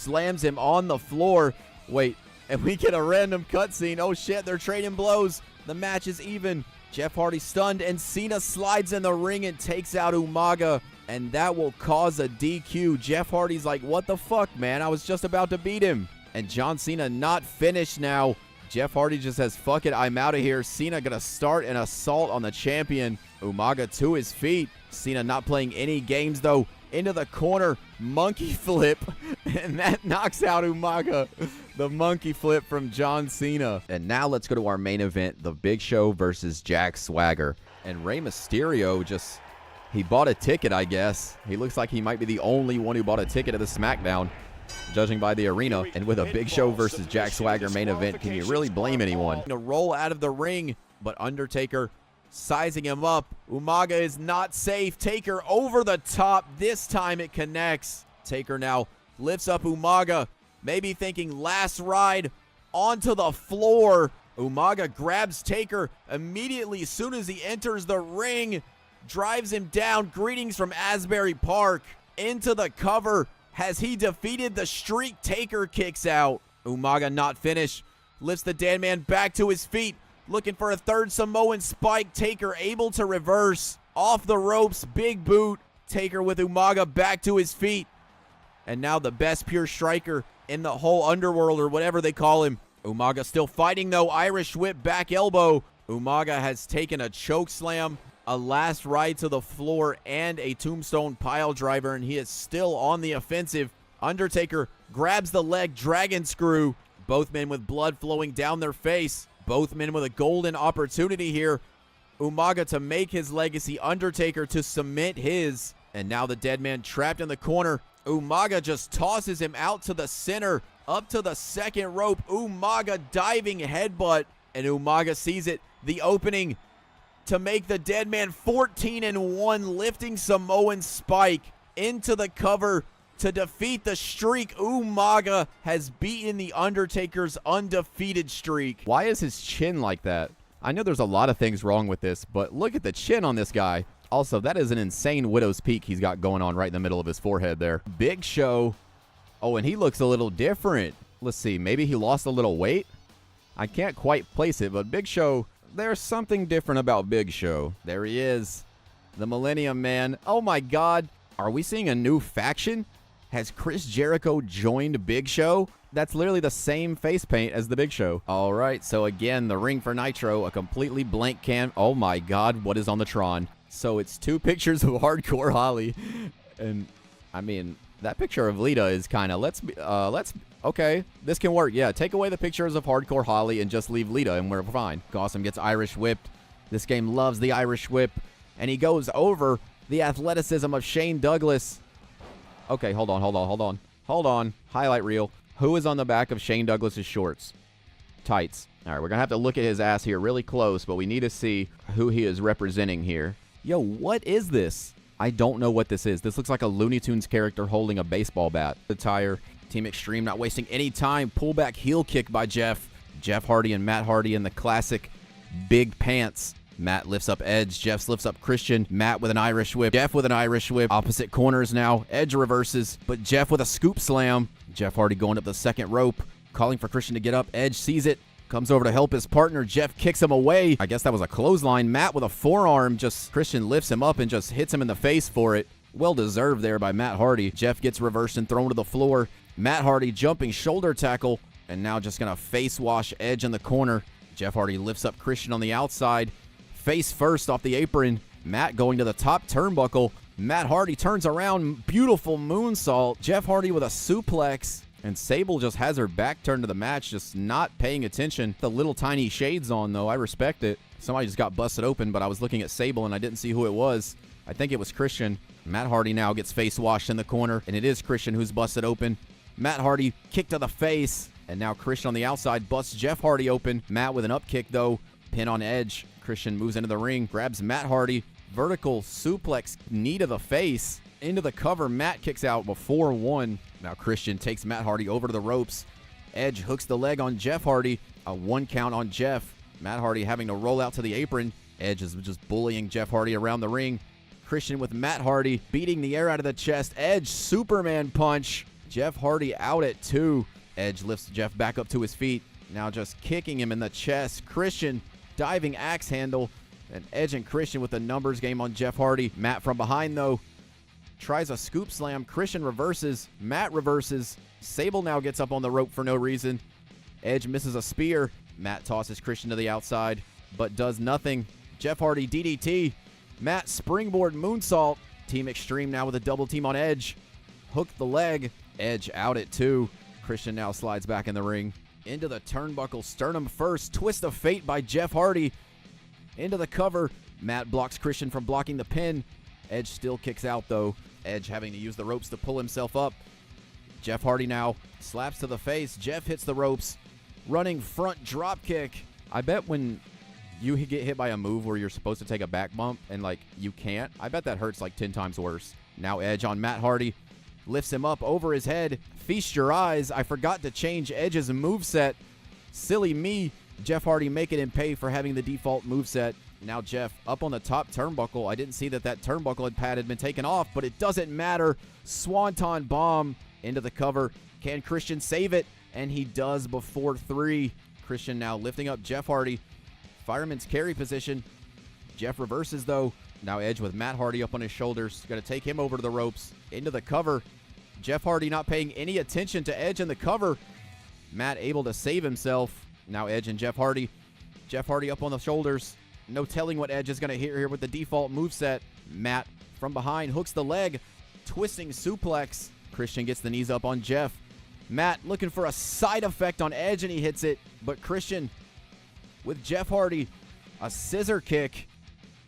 slams him on the floor. Wait, and we get a random cutscene. Oh shit, they're trading blows. The match is even. Jeff Hardy stunned, and Cena slides in the ring and takes out Umaga, and that will cause a DQ. Jeff Hardy's like, what the fuck, man? I was just about to beat him. And John Cena not finished now. Jeff Hardy just says, fuck it, I'm out of here. Cena gonna start an assault on the champion. Umaga to his feet. Cena not playing any games, though. Into the corner, monkey flip, and that knocks out Umaga. The monkey flip from John Cena. And now let's go to our main event, The Big Show versus Jack Swagger. And Rey Mysterio just, he bought a ticket, I guess. He looks like he might be the only one who bought a ticket to the SmackDown, judging by the arena. And with a Big Show versus Jack Swagger main event, can you really blame anyone? To roll out of the ring, but Undertaker sizing him up. Umaga is not safe. Taker over the top. This time it connects. Taker now lifts up Umaga, maybe thinking last ride, onto the floor. Umaga grabs Taker immediately as soon as he enters the ring, drives him down. Greetings from Asbury Park. Into the cover. Has he defeated the streak? Taker kicks out. Umaga not finished. Lifts the dead man back to his feet. Looking for a third Samoan spike. Taker able to reverse. Off the ropes. Big boot. Taker with Umaga back to his feet. And now the best pure striker in the whole underworld, or whatever they call him. Umaga still fighting, though. Irish whip, back elbow. Umaga has taken a choke slam, a last ride to the floor, and a tombstone pile driver, and he is still on the offensive. Undertaker grabs the leg dragon screw. Both men with blood flowing down their face. Both men with a golden opportunity here. Umaga to make his legacy. Undertaker to cement his. And now the dead man trapped in the corner. Umaga just tosses him out to the center, up to the second rope. Umaga diving headbutt, and Umaga sees it. The opening to make the dead man 14-1, lifting Samoan spike into the cover to defeat the streak. Umaga has beaten the Undertaker's undefeated streak. Why is his chin like that? I know there's a lot of things wrong with this, but look at the chin on this guy. Also, that is an insane widow's peak he's got going on right in the middle of his forehead there. Big Show. Oh, and he looks a little different. Let's see. Maybe he lost a little weight? I can't quite place it, but Big Show, there's something different about Big Show. There he is. The Millennium Man. Oh, my God. Are we seeing a new faction? Has Chris Jericho joined Big Show? That's literally the same face paint as the Big Show. All right, so again, the ring for Nitro, a completely blank can. Oh, my God. What is on the Tron? So it's two pictures of Hardcore Holly, and I mean that picture of Lita is kind of okay, this can work. Yeah, take away the pictures of Hardcore Holly and just leave Lita, and we're fine. Gotham gets Irish whipped. This game loves the Irish whip, and he goes over the athleticism of Shane Douglas. Okay, hold on. Highlight reel. Who is on the back of Shane Douglas's shorts? Tights. All right, we're gonna have to look at his ass here really close, but we need to see who he is representing here. Yo, what is this? I don't know what this is. This looks like a Looney Tunes character holding a baseball bat. The tire. Team Extreme not wasting any time. Pullback heel kick by Jeff. Jeff Hardy and Matt Hardy in the classic big pants. Matt lifts up Edge. Jeff lifts up Christian. Matt with an Irish whip. Jeff with an Irish whip. Opposite corners now. Edge reverses, but Jeff with a scoop slam. Jeff Hardy going up the second rope, calling for Christian to get up. Edge sees it. Comes over to help his partner. Jeff kicks him away. I guess that was a clothesline. Matt with a forearm. Just Christian lifts him up and just hits him in the face for it. Well deserved there by Matt Hardy. Jeff gets reversed and thrown to the floor. Matt Hardy jumping shoulder tackle. And now just going to face wash Edge in the corner. Jeff Hardy lifts up Christian on the outside. Face first off the apron. Matt going to the top turnbuckle. Matt Hardy turns around. Beautiful moonsault. Jeff Hardy with a suplex. And Sable just has her back turned to the match, just not paying attention. The little tiny shades on, though. I respect it. Somebody just got busted open, but I was looking at Sable, and I didn't see who it was. I think it was Christian. Matt Hardy now gets face washed in the corner, and it is Christian who's busted open. Matt Hardy kick to the face, and now Christian on the outside busts Jeff Hardy open. Matt with an up kick, though. Pin on Edge. Christian moves into the ring, grabs Matt Hardy. Vertical suplex, knee to the face. Into the cover. Matt kicks out before one. Now Christian takes Matt Hardy over to the ropes. Edge hooks the leg on Jeff Hardy. A 1 count on Jeff. Matt Hardy having to roll out to the apron. Edge is just bullying Jeff Hardy around the ring. Christian with Matt Hardy beating the air out of the chest. Edge Superman punch. Jeff Hardy out at 2. Edge lifts Jeff back up to his feet. Now just kicking him in the chest. Christian diving axe handle. And Edge and Christian with a numbers game on Jeff Hardy. Matt from behind, though, tries a scoop slam. Christian reverses. Matt reverses. Sable now gets up on the rope for no reason. Edge misses a spear. Matt tosses Christian to the outside, but does nothing. Jeff Hardy DDT. Matt springboard moonsault. Team Extreme now with a double team on Edge. Hooked the leg. Edge out at 2. Christian now slides back in the ring. Into the turnbuckle. Sternum first. Twist of fate by Jeff Hardy. Into the cover. Matt blocks Christian from blocking the pin. Edge still kicks out, though. Edge having to use the ropes to pull himself up. Jeff Hardy now slaps to the face. Jeff hits the ropes. Running front drop kick. I bet when you get hit by a move where you're supposed to take a back bump and, like, you can't, I bet that hurts like 10 times worse. Now Edge on Matt Hardy. Lifts him up over his head. Feast your eyes. I forgot to change Edge's moveset. Silly me. Jeff Hardy making him pay for having the default moveset. Now Jeff up on the top turnbuckle. I didn't see that turnbuckle pad had been taken off, but it doesn't matter. Swanton bomb into the cover. Can Christian save it? And he does before 3. Christian now lifting up Jeff Hardy. Fireman's carry position. Jeff reverses, though. Now Edge with Matt Hardy up on his shoulders. Going to take him over to the ropes. Into the cover. Jeff Hardy not paying any attention to Edge in the cover. Matt able to save himself. Now Edge and Jeff Hardy. Jeff Hardy up on the shoulders. No telling what Edge is going to hit here with the default moveset. Matt from behind hooks the leg. Twisting suplex. Christian gets the knees up on Jeff. Matt looking for a side effect on Edge, and he hits it. But Christian with Jeff Hardy. A scissor kick.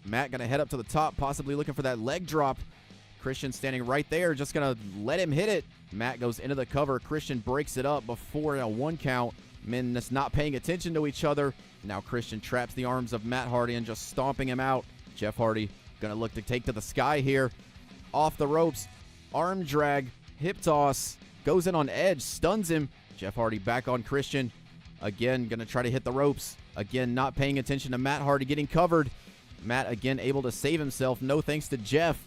Matt going to head up to the top, possibly looking for that leg drop. Christian standing right there, just going to let him hit it. Matt goes into the cover. Christian breaks it up before a 1 count. Men just not paying attention to each other. Now Christian traps the arms of Matt Hardy and just stomping him out. Jeff Hardy going to look to take to the sky here. Off the ropes. Arm drag. Hip toss. Goes in on Edge. Stuns him. Jeff Hardy back on Christian. Again, going to try to hit the ropes. Again, not paying attention to Matt Hardy getting covered. Matt again able to save himself. No thanks to Jeff.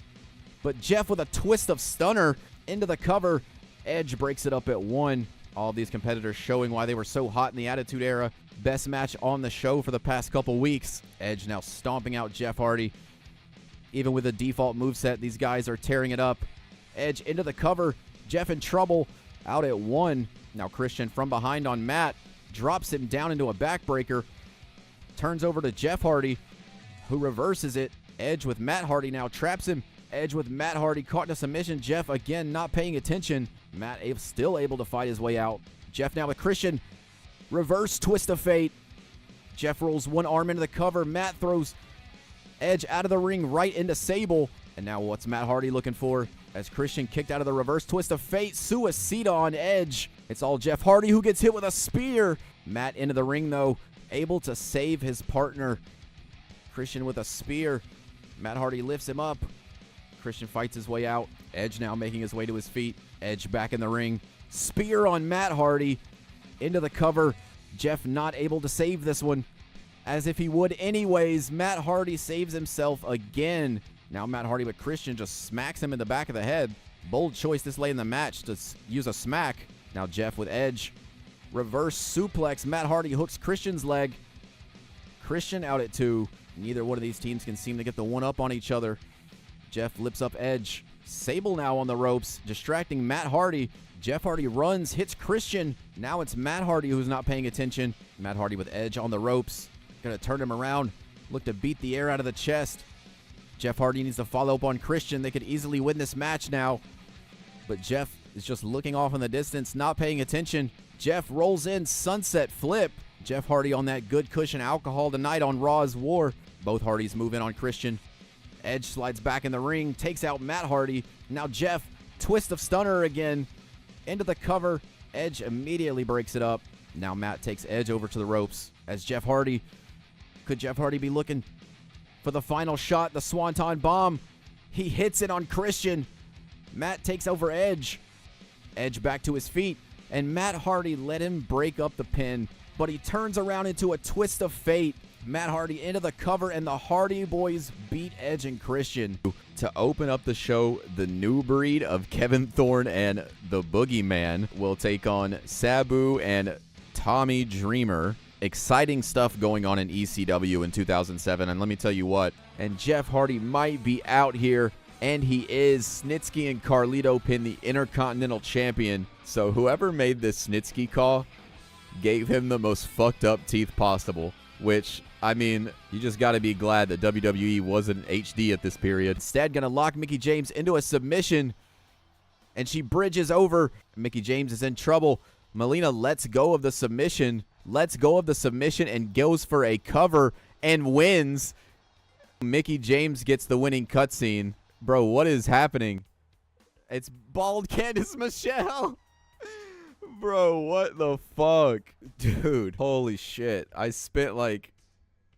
But Jeff with a twist of stunner into the cover. Edge breaks it up at 1. All of these competitors showing why they were so hot in the Attitude Era. Best match on the show for the past couple weeks. Edge now stomping out Jeff Hardy. Even with a default moveset, these guys are tearing it up. Edge into the cover. Jeff in trouble. Out at 1. Now Christian from behind on Matt. Drops him down into a backbreaker. Turns over to Jeff Hardy, who reverses it. Edge with Matt Hardy now traps him. Edge with Matt Hardy caught in a submission. Jeff again not paying attention. Matt still able to fight his way out. Jeff now with Christian. Reverse twist of fate. Jeff rolls one arm into the cover. Matt throws Edge out of the ring right into Sable. And now what's Matt Hardy looking for? As Christian kicked out of the reverse twist of fate. Suicida on Edge. It's all Jeff Hardy who gets hit with a spear. Matt into the ring, though, able to save his partner. Christian with a spear. Matt Hardy lifts him up. Christian fights his way out. Edge now making his way to his feet. Edge back in the ring. Spear on Matt Hardy. Into the cover. Jeff not able to save this one. As if he would anyways. Matt Hardy saves himself again. Now Matt Hardy with Christian just smacks him in the back of the head. Bold choice this late in the match to use a smack. Now Jeff with Edge. Reverse suplex. Matt Hardy hooks Christian's leg. Christian out at 2. Neither one of these teams can seem to get the one up on each other. Jeff lips up Edge. Sable now on the ropes, distracting Matt Hardy. Jeff Hardy runs, hits Christian. Now it's Matt Hardy who's not paying attention. Matt Hardy with Edge on the ropes. Gonna turn him around. Look to beat the air out of the chest. Jeff Hardy needs to follow up on Christian. They could easily win this match now. But Jeff is just looking off in the distance, not paying attention. Jeff rolls in, sunset flip. Jeff Hardy on that good cushion alcohol tonight on Raw's War. Both Hardys move in on Christian. Edge slides back in the ring, takes out Matt Hardy. Now Jeff, twist of stunner again. Into the cover. Edge immediately breaks it up. Now Matt takes Edge over to the ropes. As Jeff Hardy, could Jeff Hardy be looking for the final shot, the Swanton bomb? He hits it on Christian. Matt takes over Edge. Edge back to his feet. And Matt Hardy let him break up the pin. But he turns around into a twist of fate. Matt Hardy into the cover, and the Hardy Boys beat Edge and Christian. To open up the show, the new breed of Kevin Thorne and the Boogeyman will take on Sabu and Tommy Dreamer. Exciting stuff going on in ECW in 2007, and let me tell you what, and Jeff Hardy might be out here, and he is. Snitsky and Carlito pin the Intercontinental Champion, so whoever made this Snitsky call gave him the most fucked up teeth possible, which, I mean, you just got to be glad that WWE wasn't HD at this period. Instead, going to lock Mickie James into a submission, and she bridges over. Mickie James is in trouble. Melina lets go of the submission, and goes for a cover and wins. Mickie James gets the winning cutscene. Bro, what is happening? It's bald Candice Michelle. Bro, what the fuck? Dude, holy shit. I spent like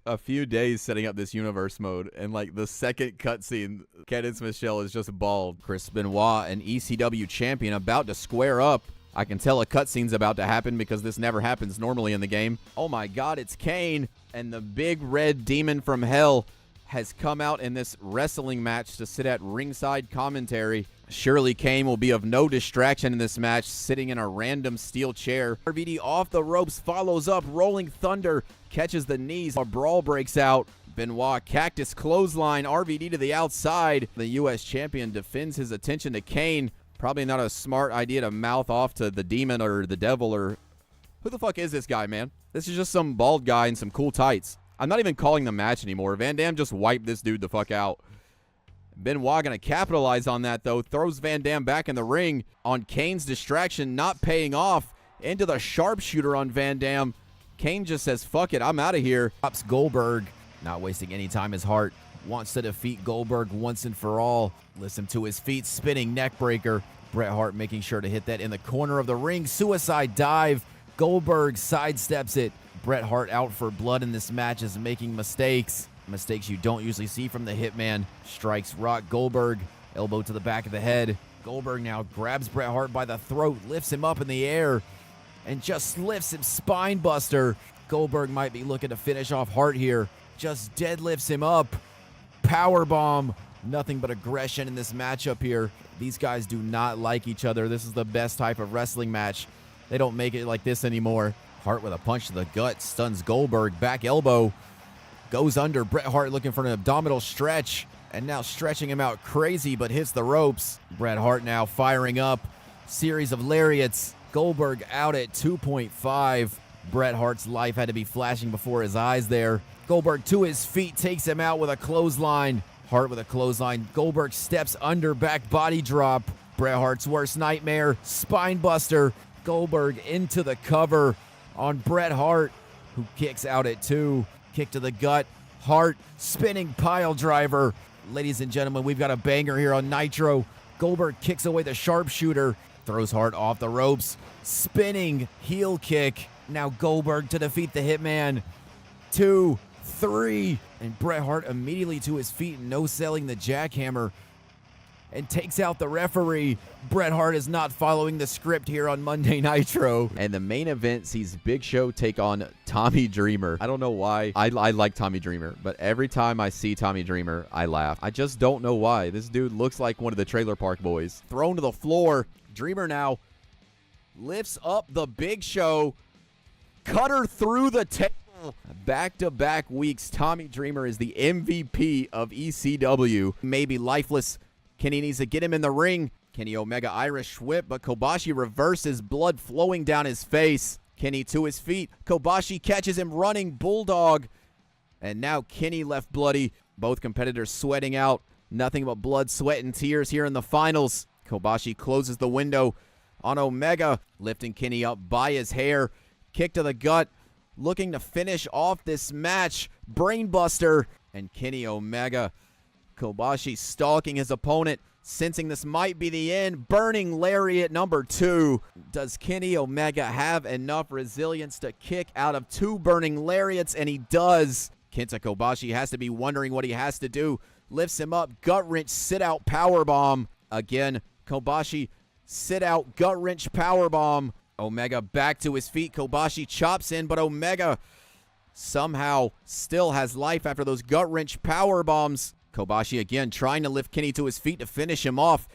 a few days setting up this universe mode, and like the second cutscene, Candice Michelle is just bald. Chris Benoit, an ECW champion, about to square up. I can tell a cutscene's about to happen because this never happens normally in the game. Oh my god, it's Kane, and the big red demon from hell has come out in this wrestling match to sit at ringside commentary. Surely Kane will be of no distraction in this match, sitting in a random steel chair. RVD off the ropes, follows up, rolling thunder, catches the knees. A brawl breaks out. Benoit cactus clothesline, RVD to the outside. The U.S. champion defends his attention to Kane. Probably not a smart idea to mouth off to the demon or the devil, or who the fuck is this guy, man? This is just some bald guy in some cool tights. I'm not even calling the match anymore. Van Dam just wiped this dude the fuck out. Benoit going to capitalize on that, though. Throws Van Dam back in the ring on Kane's distraction, not paying off. Into the sharpshooter on Van Dam. Kane just says, fuck it, I'm out of here. Pops Goldberg, not wasting any time. His heart wants to defeat Goldberg once and for all. Listen to his feet, spinning neck breaker. Bret Hart making sure to hit that in the corner of the ring. Suicide dive. Goldberg sidesteps it. Bret Hart out for blood in this match is making mistakes. Mistakes you don't usually see from the Hitman. Strikes Rock Goldberg. Elbow to the back of the head. Goldberg now grabs Bret Hart by the throat, lifts him up in the air, and just lifts him spine buster. Goldberg might be looking to finish off Hart here. Just deadlifts him up. Power bomb. Nothing but aggression in this matchup here. These guys do not like each other. This is the best type of wrestling match. They don't make it like this anymore. Hart with a punch to the gut, stuns Goldberg. Back elbow. Goes under. Bret Hart looking for an abdominal stretch. And now stretching him out crazy, but hits the ropes. Bret Hart now firing up. Series of lariats. Goldberg out at 2.5. Bret Hart's life had to be flashing before his eyes there. Goldberg to his feet, takes him out with a clothesline. Hart with a clothesline. Goldberg steps under, back body drop. Bret Hart's worst nightmare. Spine buster. Goldberg into the cover on Bret Hart, who kicks out at 2. Kick to the gut. Hart spinning pile driver. Ladies and gentlemen, we've got a banger here on Nitro. Goldberg kicks away the sharpshooter. Throws Hart off the ropes. Spinning heel kick. Now Goldberg to defeat the Hitman. 2, 3. And Bret Hart immediately to his feet, no-selling the jackhammer. And takes out the referee. Bret Hart is not following the script here on Monday Nitro. And the main event sees Big Show take on Tommy Dreamer. I don't know why. I like Tommy Dreamer, but every time I see Tommy Dreamer, I laugh. I just don't know why. This dude looks like one of the Trailer Park Boys. Thrown to the floor. Dreamer now lifts up the Big Show. Cutter through the table. Back-to-back weeks, Tommy Dreamer is the MVP of ECW. Maybe lifeless. Kenny needs to get him in the ring. Kenny Omega Irish whip, but Kobashi reverses, blood flowing down his face. Kenny to his feet. Kobashi catches him running bulldog. And now Kenny left bloody. Both competitors sweating out. Nothing but blood, sweat, and tears here in the finals. Kobashi closes the window on Omega, lifting Kenny up by his hair. Kick to the gut. Looking to finish off this match. Brainbuster. And Kenny Omega. Kobashi stalking his opponent, sensing this might be the end. Burning lariat number 2. Does Kenny Omega have enough resilience to kick out of 2 burning lariats? And he does. Kenta Kobashi has to be wondering what he has to do. Lifts him up, gut wrench, sit out powerbomb. Again, Kobashi sit out, gut wrench powerbomb. Omega back to his feet. Kobashi chops in, but Omega somehow still has life after those gut-wrench power bombs. Kobashi again trying to lift Kenny to his feet to finish him off.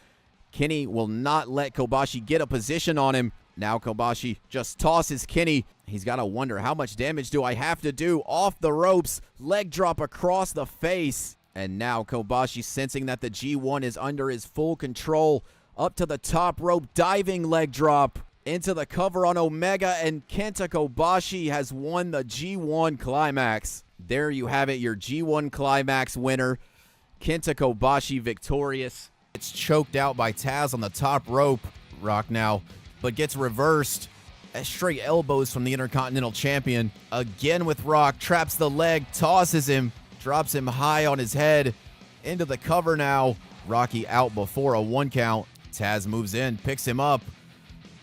Kenny will not let Kobashi get a position on him. Now Kobashi just tosses Kenny. He's got to wonder, how much damage do I have to do? Off the ropes, leg drop across the face. And now Kobashi, sensing that the G1 is under his full control, up to the top rope, diving leg drop into the cover on Omega, and Kenta Kobashi has won the G1 Climax. There you have it, your G1 Climax winner, Kenta Kobashi, victorious. It's choked out by Taz on the top rope. Rock now, but gets reversed. Straight elbows from the Intercontinental Champion. Again with Rock, traps the leg, tosses him, drops him high on his head. Into the cover now. Rocky out before a 1 count. Taz moves in, picks him up.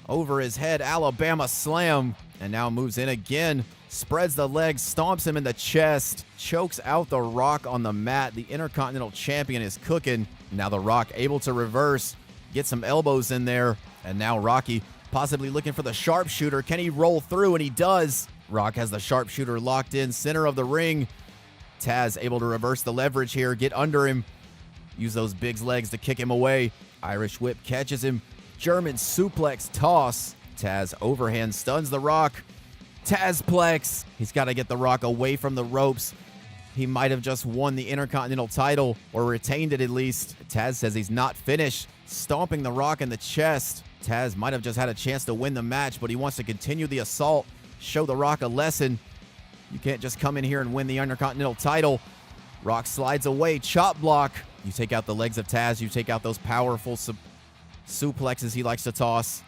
Over his head, Alabama slam. And now moves in again. Spreads the legs, stomps him in the chest. Chokes out the Rock on the mat. The Intercontinental Champion is cooking. Now the Rock able to reverse. Get some elbows in there. And now Rocky possibly looking for the sharpshooter. Can he roll through? And he does. Rock has the sharpshooter locked in center of the ring. Taz able to reverse the leverage here. Get under him. Use those big legs to kick him away. Irish whip catches him. German suplex toss. Taz overhand stuns the Rock. Tazplex. He's got to get the Rock away from the ropes. He might have just won the Intercontinental title, or retained it at least. Taz says he's not finished. Stomping the Rock in the chest. Taz might have just had a chance to win the match, but he wants to continue the assault. Show the Rock a lesson. You can't just come in here and win the Intercontinental title. Rock slides away. Chop block. You take out the legs of Taz. You take out those powerful suplexes he likes to toss.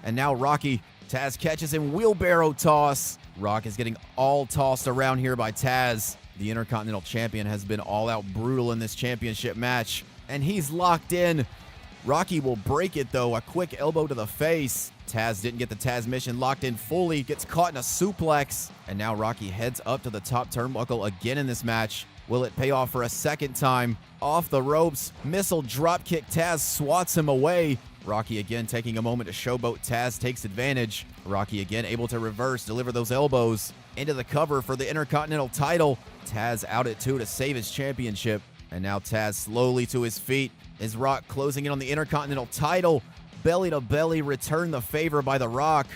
And now Rocky. Taz catches him. Wheelbarrow toss. Rock is getting all tossed around here by Taz. The Intercontinental Champion has been all out brutal in this championship match. And he's locked in. Rocky will break it though. A quick elbow to the face. Taz didn't get the Taz mission locked in fully. Gets caught in a suplex. And now Rocky heads up to the top turnbuckle again in this match. Will it pay off for a second time? Off the ropes. Missile dropkick. Taz swats him away. Rocky again taking a moment to showboat. Taz takes advantage. Rocky again able to reverse, deliver those elbows. Into the cover for the Intercontinental title. Taz out at 2 to save his championship. And now Taz slowly to his feet. Is Rock closing in on the Intercontinental title? Belly to belly, return the favor by the Rock.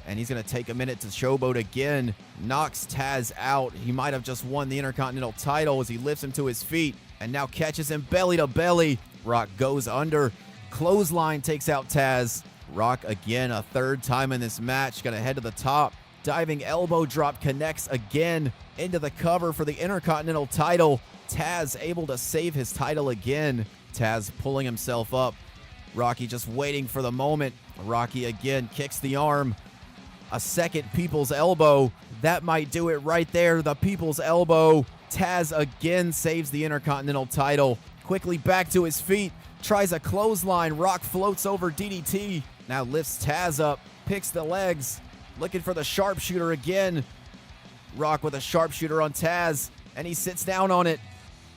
And he's going to take a minute to showboat again. Knocks Taz out. He might have just won the Intercontinental title as he lifts him to his feet. And now catches him belly to belly. Rock goes under. Clothesline takes out Taz. Rock again a third time in this match. Going to head to the top. Diving elbow drop connects again into the cover for the Intercontinental title. Taz able to save his title again. Taz pulling himself up. Rocky just waiting for the moment. Rocky again kicks the arm. A second people's elbow. That might do it right there. The people's elbow. Taz again saves the Intercontinental title. Quickly back to his feet. Tries a clothesline. Rock floats over DDT. Now lifts Taz up. Picks the legs. Looking for the sharpshooter again. Rock with a sharpshooter on Taz. And he sits down on it.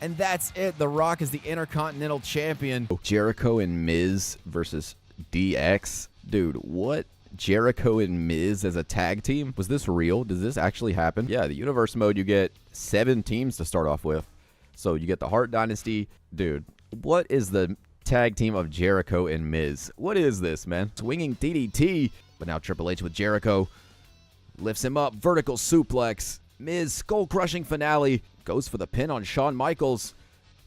And that's it. The Rock is the Intercontinental Champion. Jericho and Miz versus DX. Dude, what? Jericho and Miz as a tag team? Was this real? Does this actually happen? Yeah, the Universe mode, you get 7 teams to start off with. So you get the Hart Dynasty. Dude, what is the tag team of Jericho and Miz? What is this, man? Swinging DDT. But now Triple H with Jericho. Lifts him up. Vertical suplex. Miz skull-crushing finale. Goes for the pin on Shawn Michaels.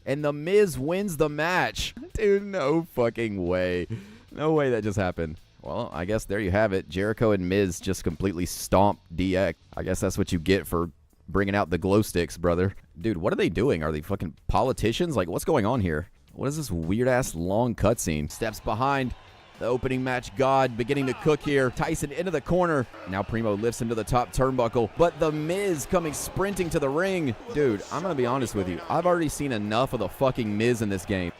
And The Miz wins the match. Dude, no fucking way. No way that just happened. Well, I guess there you have it. Jericho and Miz just completely stomped DX. I guess that's what you get for bringing out the glow sticks, brother. Dude, what are they doing? Are they fucking politicians? Like, what's going on here? What is this weird-ass long cutscene? Steps behind. The opening match god beginning to cook here. Tyson into the corner. Now Primo lifts him to the top turnbuckle. But The Miz coming sprinting to the ring. Dude, I'm going to be honest with you. I've already seen enough of the fucking Miz in this game.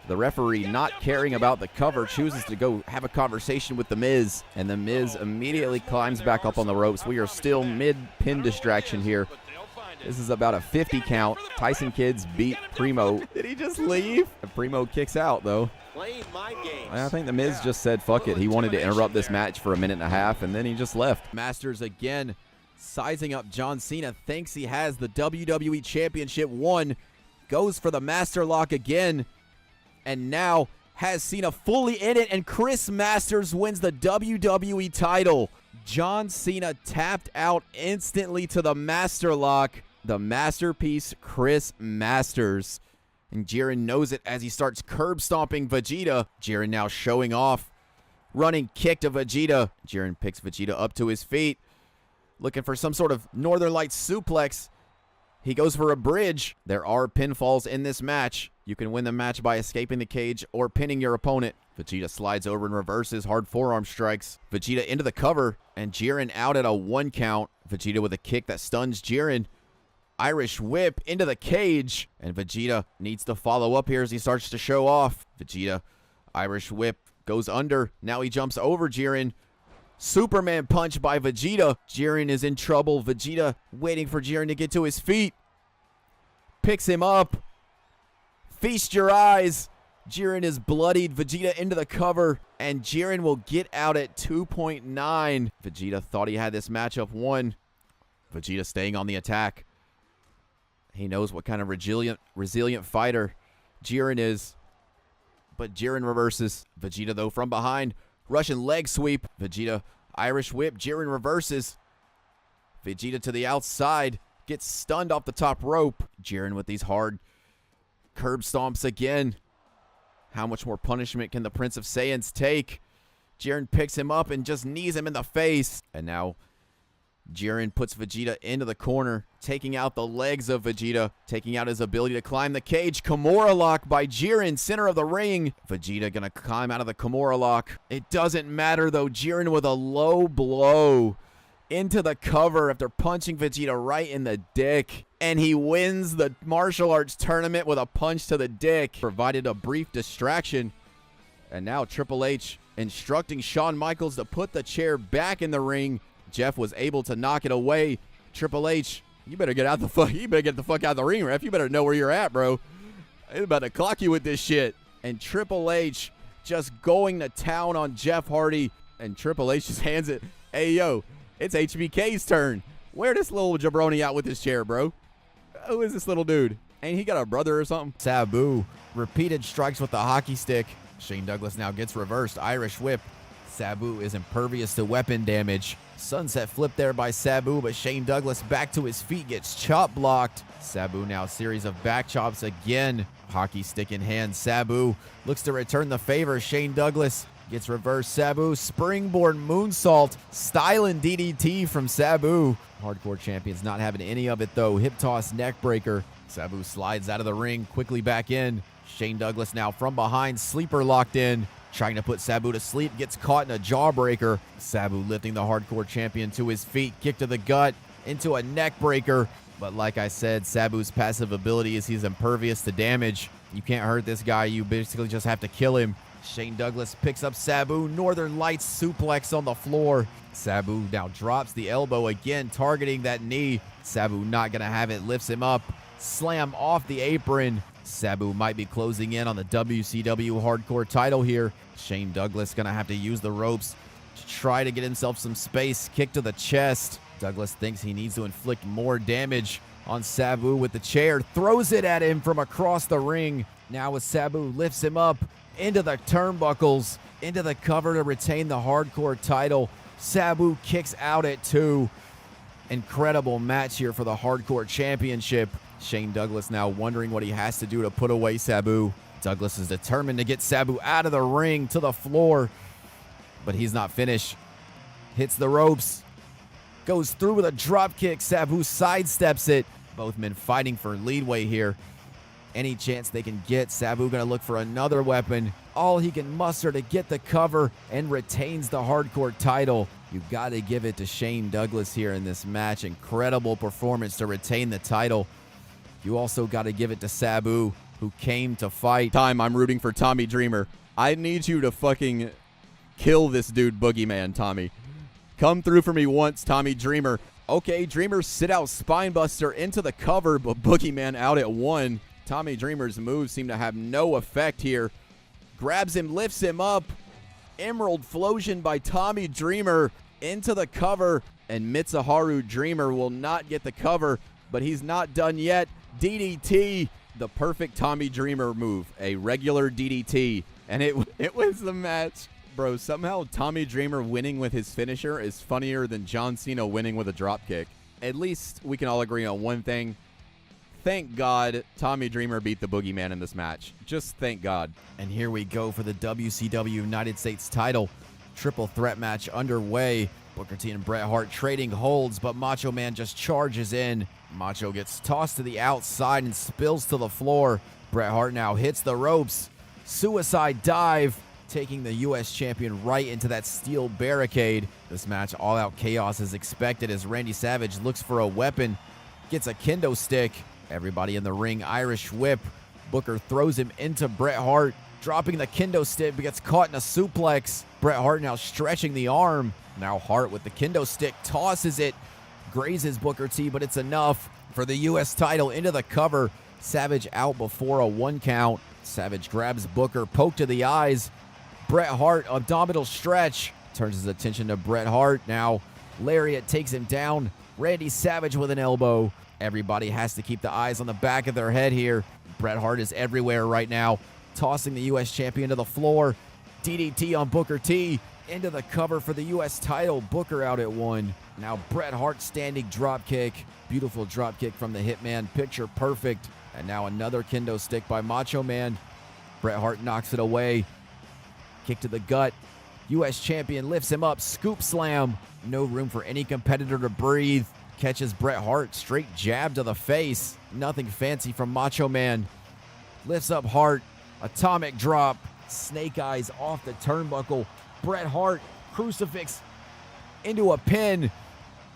The referee, not caring about the cover, chooses to go have a conversation with The Miz. And The Miz immediately climbs back up on the ropes. We are still mid-pin distraction here. This is about a 50 count. Tyson Kids beat Primo. Did he just leave? Primo kicks out, though. I think The Miz just said, fuck it. He wanted to interrupt this match for a minute and a half, and then he just left. Masters again Sizing up John Cena, thinks he has the WWE Championship won, goes for the Master Lock again, and now has Cena fully in it, and Chris Masters wins the WWE title. John Cena tapped out instantly to the Master Lock, the masterpiece Chris Masters. And Jiren knows it as he starts curb stomping Vegeta. Jiren now showing off. Running kick to Vegeta. Jiren picks Vegeta up to his feet. Looking for some sort of Northern Lights suplex. He goes for a bridge. There are pinfalls in this match. You can win the match by escaping the cage or pinning your opponent. Vegeta slides over and reverses hard forearm strikes. Vegeta into the cover, and Jiren out at a 1 count. Vegeta with a kick that stuns Jiren. Irish whip into the cage, and Vegeta needs to follow up here as he starts to show off. Vegeta, Irish whip, goes under. Now he jumps over Jiren. Superman punch by Vegeta. Jiren is in trouble. Vegeta waiting for Jiren to get to his feet. Picks him up. Feast your eyes. Jiren is bloodied. Vegeta into the cover, and Jiren will get out at 2.9. Vegeta thought he had this matchup won. Vegeta staying on the attack. He knows what kind of resilient fighter Jiren is. But Jiren reverses. Vegeta, though, from behind. Russian leg sweep. Vegeta, Irish whip. Jiren reverses. Vegeta to the outside. Gets stunned off the top rope. Jiren with these hard curb stomps again. How much more punishment can the Prince of Saiyans take? Jiren picks him up and just knees him in the face. And now Jiren puts Vegeta into the corner, taking out the legs of Vegeta, taking out his ability to climb the cage. Kimura lock by Jiren, center of the ring. Vegeta gonna climb out of the Kimura lock. It doesn't matter though. Jiren with a low blow into the cover after punching Vegeta right in the dick. And he wins the martial arts tournament with a punch to the dick. Provided a brief distraction. And now Triple H instructing Shawn Michaels to put the chair back in the ring. Jeff was able to knock it away. Triple H, you better get the fuck out of the ring, ref. You better know where you're at, bro. I'm about to clock you with this shit. And Triple H just going to town on Jeff Hardy. And Triple H just hands it. Hey, yo, it's HBK's turn. Wear this little jabroni out with his chair, bro. Who is this little dude? Ain't he got a brother or something? Sabu, repeated strikes with the hockey stick. Shane Douglas now gets reversed. Irish whip. Sabu is impervious to weapon damage. Sunset flip there by Sabu, but Shane Douglas back to his feet, gets chop blocked. Sabu now a series of back chops again. Hockey stick in hand. Sabu looks to return the favor. Shane Douglas gets reversed. Sabu springboard moonsault. Styling DDT from Sabu. Hardcore Champion's not having any of it though. Hip toss neck breaker. Sabu slides out of the ring, quickly back in. Shane Douglas now from behind, sleeper locked in. Trying to put Sabu to sleep, gets caught in a jawbreaker. Sabu lifting the Hardcore Champion to his feet, kick to the gut, into a neck breaker. But like I said, Sabu's passive ability is he's impervious to damage. You can't hurt this guy, you basically just have to kill him. Shane Douglas picks up Sabu, Northern Lights suplex on the floor. Sabu now drops the elbow again, targeting that knee. Sabu not gonna have it, lifts him up, slam off the apron. Sabu might be closing in on the WCW Hardcore title here. Shane Douglas gonna have to use the ropes to try to get himself some space. Kick to the chest. Douglas thinks he needs to inflict more damage on Sabu with the chair. Throws it at him from across the ring. Now as Sabu lifts him up into the turnbuckles, into the cover to retain the Hardcore title. Sabu kicks out at 2. Incredible match here for the Hardcore Championship. Shane Douglas now wondering what he has to do to put away Sabu. Douglas is determined to get Sabu out of the ring to the floor, but he's not finished. Hits the ropes, goes through with a drop kick. Sabu sidesteps it. Both men fighting for leadway here. Any chance they can get, Sabu gonna look for another weapon. All he can muster to get the cover and retains the Hardcore title. You gotta give it to Shane Douglas here in this match. Incredible performance to retain the title. You also got to give it to Sabu, who came to fight. I'm rooting for Tommy Dreamer. I need you to fucking kill this dude, Boogeyman, Tommy. Come through for me once, Tommy Dreamer. Okay, Dreamer sit out Spinebuster into the cover, but Boogeyman out at 1. Tommy Dreamer's moves seem to have no effect here. Grabs him, lifts him up. Emerald Flosion by Tommy Dreamer. into the cover, and Mitsuharu Dreamer will not get the cover, but he's not done yet. DDT, the perfect Tommy Dreamer move, a regular DDT, and it wins the match. Bro, somehow Tommy Dreamer winning with his finisher is funnier than John Cena winning with a dropkick. At least we can all agree on one thing. Thank God Tommy Dreamer beat the Boogeyman in this match. Just thank God. And here we go for the WCW United States title. Triple threat match underway. Booker T and Bret Hart trading holds, but Macho Man just charges in. Macho gets tossed to the outside and spills to the floor. Bret Hart now hits the ropes. Suicide dive, taking the U.S. champion right into that steel barricade. This match, all-out chaos is expected as Randy Savage looks for a weapon, gets a kendo stick. Everybody in the ring, Irish whip. Booker throws him into Bret Hart, dropping the kendo stick, but gets caught in a suplex. Bret Hart now stretching the arm. Now Hart with the kendo stick tosses it, grazes Booker T, but it's enough for the U.S. title into the cover. Savage out before a 1 count. Savage grabs Booker, poke to the eyes. Bret Hart, abdominal stretch, turns his attention to Bret Hart. Now Lariat takes him down. Randy Savage with an elbow. Everybody has to keep the eyes on the back of their head here. Bret Hart is everywhere right now, tossing the U.S. champion to the floor. DDT on Booker T, into the cover for the U.S. title. Booker out at 1. Now Bret Hart standing drop kick. Beautiful drop kick from the Hitman, picture perfect. And now another kendo stick by Macho Man. Bret Hart knocks it away. Kick to the gut. U.S. champion lifts him up. Scoop slam. No room for any competitor to breathe. Catches Bret Hart. Straight jab to the face. Nothing fancy from Macho Man. Lifts up Hart. Atomic drop. Snake eyes off the turnbuckle. Bret Hart. Crucifix into a pin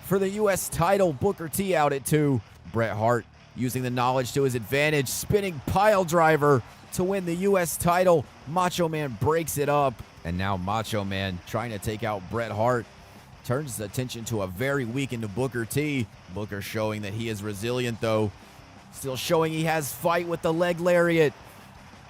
for the U.S. title. Booker T out at 2. Bret Hart using the knowledge to his advantage. Spinning pile driver to win the U.S. title. Macho Man breaks it up. And now Macho Man trying to take out Bret Hart. Turns his attention to a very weakened Booker T. Booker showing that he is resilient though. Still showing he has fight with the leg lariat.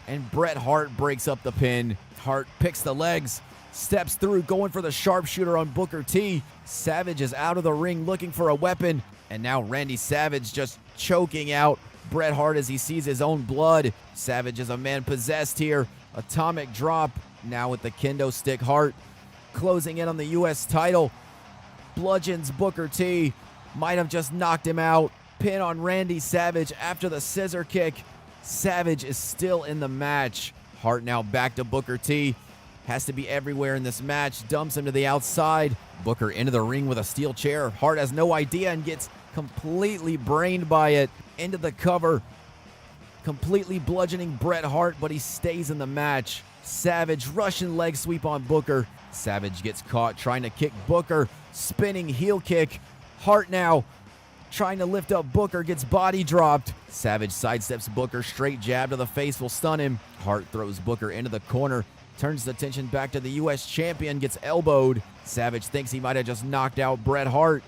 And Bret Hart breaks up the pin. Hart picks the legs. Steps through, going for the sharpshooter on Booker T. Savage is out of the ring looking for a weapon. And now Randy Savage just choking out Bret Hart as he sees his own blood. Savage is a man possessed here. Atomic drop. Now with the kendo stick. Hart closing in on the U.S. title. Bludgeons Booker T. Might have just knocked him out. Pin on Randy Savage after the scissor kick. Savage is still in the match. Hart now back to Booker T. Has to be everywhere in this match. Dumps him to the outside. Booker into the ring with a steel chair. Hart has no idea and gets completely brained by it. Into the cover. Completely bludgeoning Bret Hart, but he stays in the match. Savage Russian leg sweep on Booker. Savage gets caught trying to kick Booker. Spinning heel kick. Hart now trying to lift up Booker, gets body dropped. Savage sidesteps Booker. Straight jab to the face will stun him. Hart throws Booker into the corner. Turns the attention back to the U.S. champion, gets elbowed. Savage thinks he might have just knocked out Bret Hart,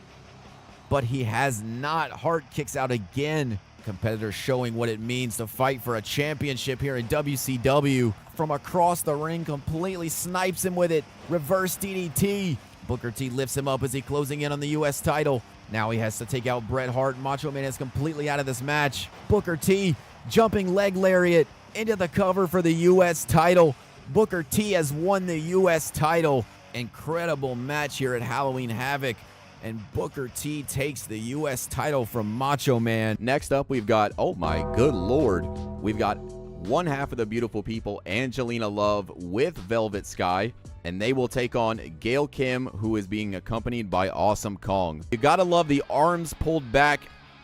but he has not. Hart kicks out again. Competitors showing what it means to fight for a championship here in WCW. From across the ring, completely snipes him with it. Reverse DDT. Booker T lifts him up as he closing in on the U.S. title. Now he has to take out Bret Hart. Macho Man is completely out of this match. Booker T jumping leg lariat into the cover for the U.S. title. Booker T has won the U.S. title. Incredible match here at Halloween Havoc. And Booker T takes the U.S. title from Macho Man. Next up, we've got, oh my good lord, we've got one half of the Beautiful People, Angelina Love, with Velvet Sky, and they will take on Gail Kim, who is being accompanied by Awesome Kong. You gotta love the arms pulled back,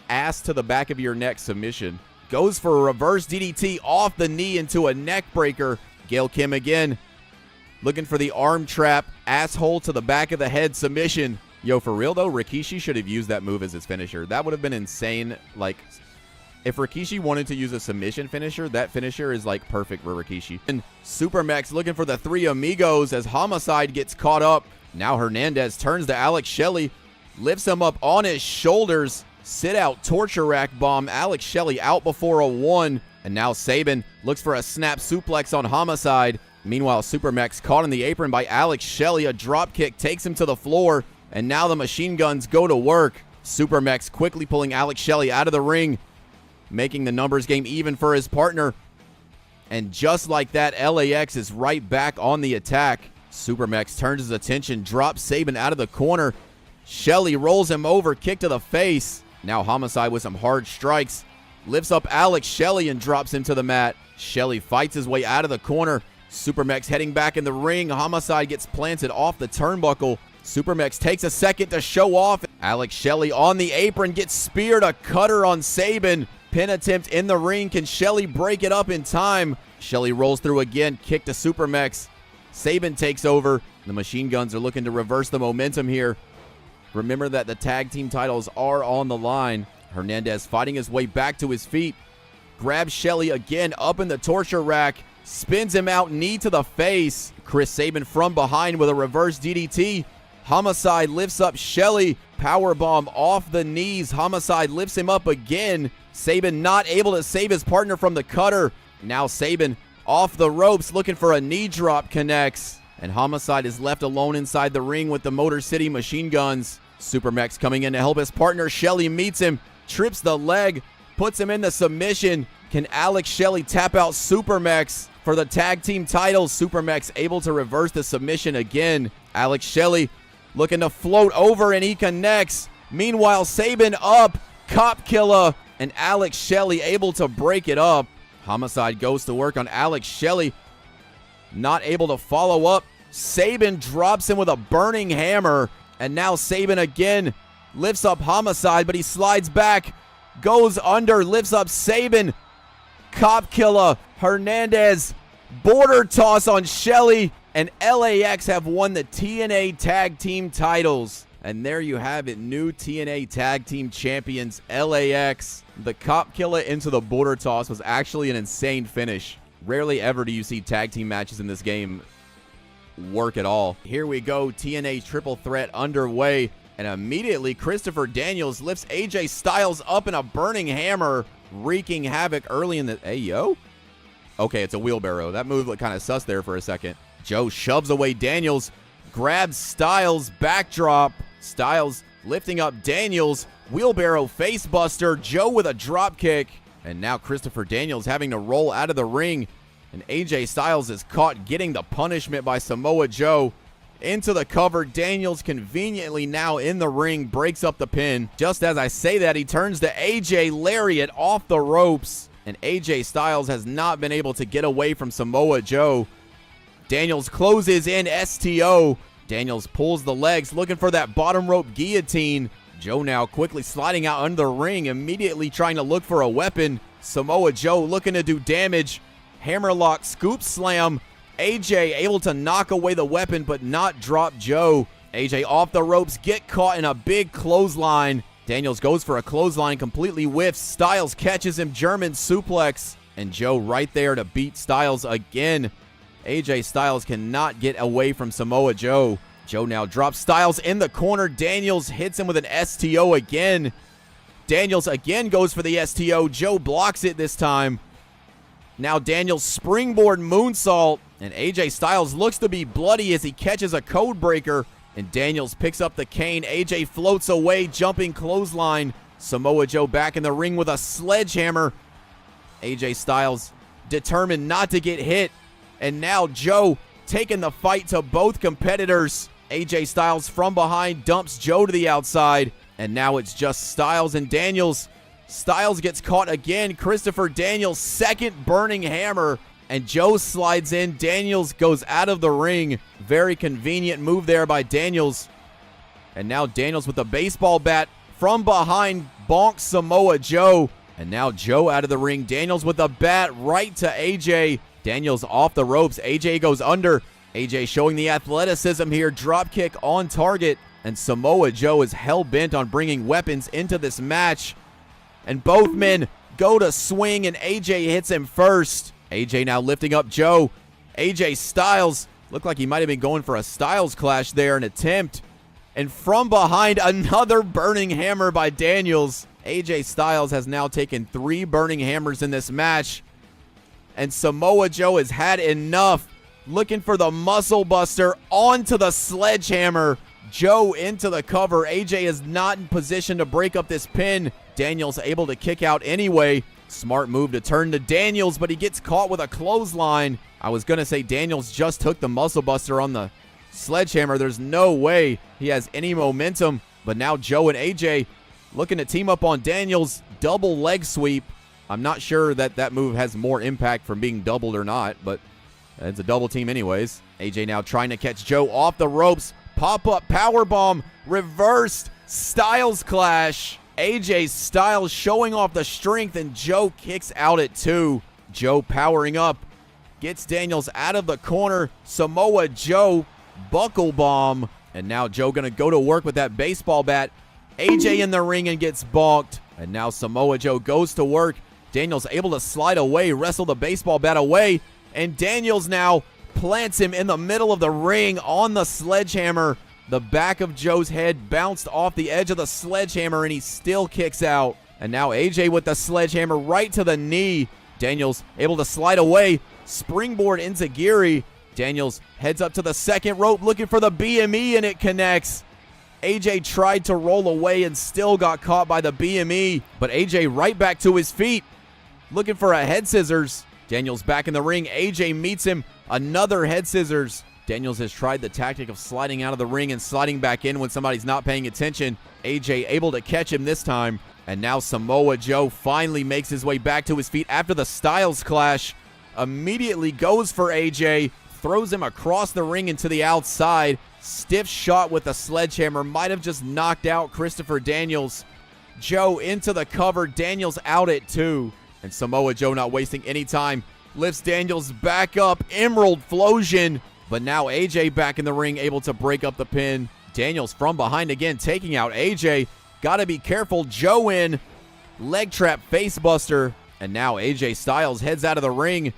ass to the back of your neck submission. Goes for a reverse DDT off the knee into a neck breaker. Gail Kim again, looking for the arm trap, asshole to the back of the head submission. Yo, for real though, Rikishi should have used that move as his finisher. That would have been insane. Like, if Rikishi wanted to use a submission finisher, that finisher is like perfect for Rikishi. And Supermax looking for the Three Amigos as Homicide gets caught up. Now Hernandez turns to Alex Shelley, lifts him up on his shoulders. Sit out torture rack bomb. Alex Shelley out before a 1. And now Sabin looks for a snap suplex on Homicide. Meanwhile, Supermax caught in the apron by Alex Shelley. A drop kick takes him to the floor, and now the Machine Guns go to work. Supermax quickly pulling Alex Shelley out of the ring, making the numbers game even for his partner. And just like that, LAX is right back on the attack. Supermax turns his attention, drops Sabin out of the corner. Shelley rolls him over, kick to the face. Now Homicide with some hard strikes. Lifts up Alex Shelley and drops him to the mat. Shelley fights his way out of the corner. Supermax heading back in the ring. Homicide gets planted off the turnbuckle. Supermax takes a second to show off. Alex Shelley on the apron gets speared. A cutter on Sabin. Pin attempt in the ring. Can Shelley break it up in time? Shelley rolls through again. Kick to Supermax. Sabin takes over. The Machine Guns are looking to reverse the momentum here. Remember that the tag team titles are on the line. Hernandez fighting his way back to his feet. Grabs Shelley again up in the torture rack. Spins him out, knee to the face. Chris Sabin from behind with a reverse DDT. Homicide lifts up Shelley. Powerbomb off the knees. Homicide lifts him up again. Sabin not able to save his partner from the cutter. Now Sabin off the ropes looking for a knee drop, connects. And Homicide is left alone inside the ring with the Motor City Machine Guns. Supermax coming in to help his partner. Shelley meets him, trips the leg, puts him in the submission. Can Alex Shelley tap out Supermax for the tag team titles? Supermax able to reverse the submission again. Alex Shelley looking to float over, and he connects. Meanwhile, Sabin up, Cop Killer, and Alex Shelley able to break it up. Homicide goes to work on Alex Shelley, not able to follow up. Sabin drops him with a burning hammer, and now Sabin again lifts up Homicide, but he slides back, goes under, lifts up Sabin. Cop Killer, Hernandez, border toss on Shelley, and LAX have won the TNA Tag Team titles. And there you have it, new TNA Tag Team champions, LAX. The Cop Killer into the border toss was actually an insane finish. Rarely ever do you see tag team matches in this game work at all. Here we go, TNA Triple Threat underway. And immediately, Christopher Daniels lifts AJ Styles up in a burning hammer, wreaking havoc early in the... Hey, yo? Okay, it's a wheelbarrow. That move looked kind of sus there for a second. Joe shoves away Daniels, grabs Styles, backdrop. Styles lifting up Daniels, wheelbarrow facebuster. Joe with a drop kick. And now Christopher Daniels having to roll out of the ring. And AJ Styles is caught getting the punishment by Samoa Joe. Into the cover, Daniels conveniently now in the ring, breaks up the pin. Just as I say that, he turns to AJ Lariat off the ropes. And AJ Styles has not been able to get away from Samoa Joe. Daniels closes in STO. Daniels pulls the legs, looking for that bottom rope guillotine. Joe now quickly sliding out under the ring, immediately trying to look for a weapon. Samoa Joe looking to do damage. Hammerlock scoop slam. AJ able to knock away the weapon but not drop Joe. AJ off the ropes, get caught in a big clothesline. Daniels goes for a clothesline, completely whiffs. Styles catches him, German suplex. And Joe right there to beat Styles again. AJ Styles cannot get away from Samoa Joe. Joe now drops Styles in the corner. Daniels hits him with an STO again. Daniels again goes for the STO. Joe blocks it this time. Now Daniels springboard moonsault. And AJ Styles looks to be bloody as he catches a code breaker. And Daniels picks up the cane. AJ floats away, jumping clothesline. Samoa Joe back in the ring with a sledgehammer. AJ Styles determined not to get hit. And now Joe taking the fight to both competitors. AJ Styles from behind dumps Joe to the outside. And now it's just Styles and Daniels. Styles gets caught again. Christopher Daniels' second burning hammer. And Joe slides in. Daniels goes out of the ring. Very convenient move there by Daniels. And now Daniels with the baseball bat from behind bonks Samoa Joe. And now Joe out of the ring. Daniels with the bat right to AJ. Daniels off the ropes. AJ goes under. AJ showing the athleticism here. Drop kick on target. And Samoa Joe is hell-bent on bringing weapons into this match. And both men go to swing, and AJ hits him first. AJ now lifting up Joe. AJ Styles looked like he might have been going for a Styles clash there, an attempt. And from behind, another burning hammer by Daniels. AJ Styles has now taken 3 burning hammers in this match. And Samoa Joe has had enough. looking for the muscle buster onto the sledgehammer. Joe into the cover. AJ is not in position to break up this pin. Daniels able to kick out anyway. Smart move to turn to Daniels, but he gets caught with a clothesline. I was going to say Daniels just took the muscle buster on the sledgehammer. There's no way he has any momentum. But now Joe and AJ looking to team up on Daniels. Double leg sweep. I'm not sure that move has more impact from being doubled or not, but it's a double team anyways. AJ now trying to catch Joe off the ropes. Pop-up powerbomb. Reversed. Styles clash. AJ Styles showing off the strength, and Joe kicks out at 2. Joe powering up. Gets Daniels out of the corner. Samoa Joe. Buckle bomb. And now Joe going to go to work with that baseball bat. AJ in the ring and gets balked. And now Samoa Joe goes to work. Daniels able to slide away, wrestle the baseball bat away. And Daniels now plants him in the middle of the ring on the sledgehammer. The back of Joe's head bounced off the edge of the sledgehammer, and he still kicks out. And now AJ with the sledgehammer right to the knee. Daniels able to slide away. Springboard into Geary. Daniels heads up to the second rope looking for the BME, and it connects. AJ tried to roll away and still got caught by the BME, but AJ right back to his feet looking for a head scissors. Daniels back in the ring. AJ meets him. Another head scissors. Daniels has tried the tactic of sliding out of the ring and sliding back in when somebody's not paying attention. AJ able to catch him this time. And now Samoa Joe finally makes his way back to his feet after the Styles clash. Immediately goes for AJ. Throws him across the ring and to the outside. Stiff shot with a sledgehammer. Might have just knocked out Christopher Daniels. Joe into the cover. Daniels out at 2. And Samoa Joe not wasting any time. Lifts Daniels back up. Emerald Flosion. But now AJ back in the ring, able to break up the pin. Daniels from behind again, taking out AJ. Gotta be careful. Joe in. Leg trap face buster. And now AJ Styles heads out of the ring.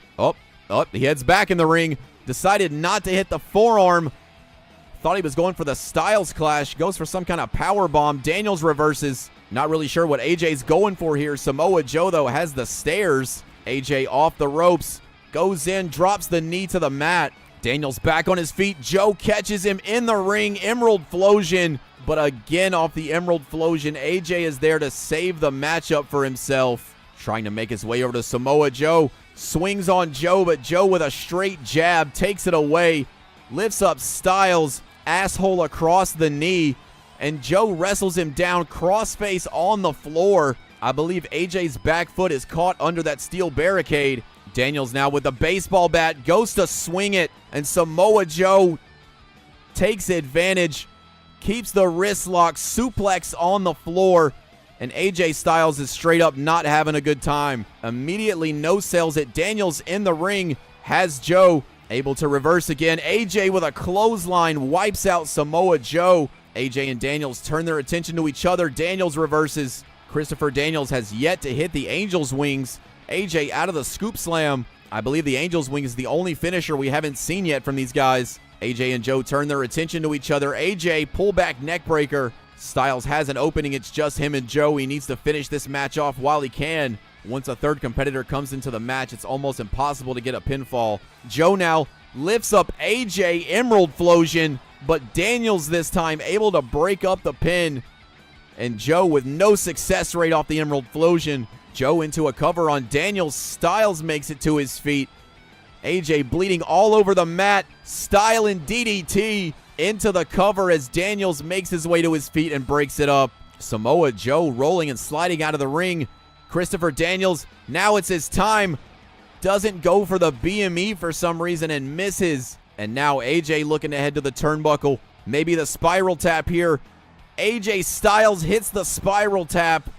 He heads back in the ring. Decided not to hit the forearm. Thought he was going for the Styles clash. Goes for some kind of power bomb. Daniels reverses. Not really sure what AJ's going for here. Samoa Joe, though, has the stairs. AJ off the ropes. Goes in, drops the knee to the mat. Daniels back on his feet. Joe catches him in the ring. Emerald Flosion. But again, off the Emerald Flosion, AJ is there to save the matchup for himself. Trying to make his way over to Samoa Joe. Swings on Joe, but Joe with a straight jab takes it away. Lifts up Styles. Asshole across the knee. And Joe wrestles him down crossface on the floor. I believe AJ's back foot is caught under that steel barricade. Daniels now with the baseball bat. Goes to swing it. And Samoa Joe takes advantage. Keeps the wrist lock. Suplex on the floor. And AJ Styles is straight up not having a good time. Immediately no-sells it. Daniels in the ring. Has Joe able to reverse again. AJ with a clothesline wipes out Samoa Joe. AJ and Daniels turn their attention to each other. Daniels reverses. Christopher Daniels has yet to hit the Angel's Wings. AJ out of the scoop slam. I believe the Angel's Wing is the only finisher we haven't seen yet from these guys. AJ and Joe turn their attention to each other. AJ pullback neckbreaker. Styles has an opening. It's just him and Joe. He needs to finish this match off while he can. Once a third competitor comes into the match, it's almost impossible to get a pinfall. Joe now lifts up AJ, Emerald Flosion, but Daniels this time able to break up the pin. And Joe with no success rate off the Emerald Flosion. Joe into a cover on Daniels. Styles makes it to his feet. AJ bleeding all over the mat. Style and DDT into the cover as Daniels makes his way to his feet and breaks it up. Samoa Joe rolling and sliding out of the ring. Christopher Daniels, now it's his time. Doesn't go for the BME for some reason and misses. And now AJ looking to head to the turnbuckle. Maybe the spiral tap here. AJ Styles hits the spiral tap.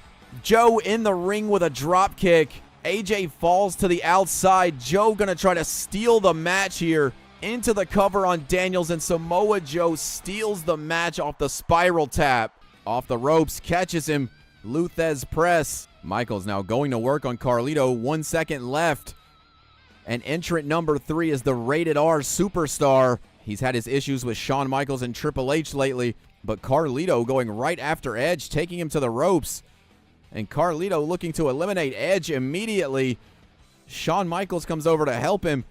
Joe in the ring with a drop kick. AJ falls to the outside. Joe gonna try to steal the match here. Into the cover on Daniels, and Samoa Joe steals the match off the spiral tap. Off the ropes, catches him. Luthez press. Michaels now going to work on Carlito. 1 second left. And entrant number 3 is the Rated R Superstar. He's had his issues with Shawn Michaels and Triple H lately, but Carlito going right after Edge, taking him to the ropes. And Carlito looking to eliminate Edge immediately. Shawn Michaels comes over to help him.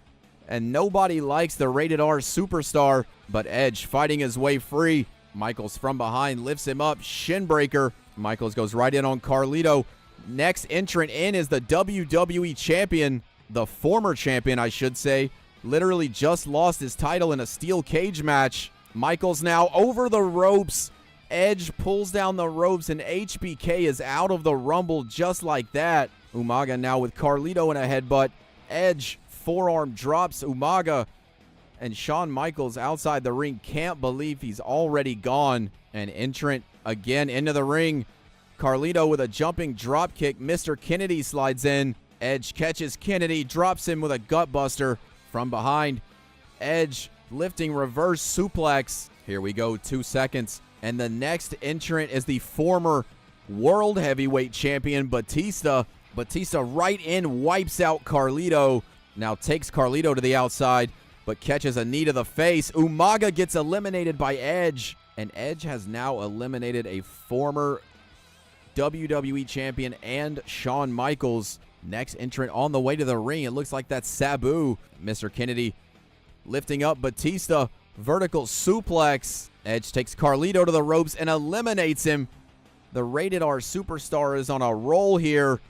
and nobody likes the Rated R Superstar, but Edge fighting his way free. Michaels from behind lifts him up, shin breaker. Michaels goes right in on Carlito. Next entrant in is the WWE champion, the former champion, I should say. Literally just lost his title in a steel cage match. Michaels now over the ropes. Edge pulls down the ropes, and HBK is out of the Rumble just like that. Umaga now with Carlito in a headbutt. Edge forearm drops Umaga, and Shawn Michaels outside the ring can't believe he's already gone. An entrant again into the ring. Carlito with a jumping drop kick. Mr. Kennedy slides in. Edge catches Kennedy, drops him with a gut buster from behind. Edge lifting reverse suplex. Here we go, 2 seconds. And the next entrant is the former World Heavyweight Champion, Batista. Batista right in, wipes out Carlito. Now takes Carlito to the outside, but catches a knee to the face. Umaga gets eliminated by Edge. And Edge has now eliminated a former WWE Champion and Shawn Michaels. Next entrant on the way to the ring. It looks like that's Sabu. Mr. Kennedy lifting up Batista. Vertical suplex. Edge takes Carlito to the ropes and eliminates him. The Rated R Superstar is on a roll here.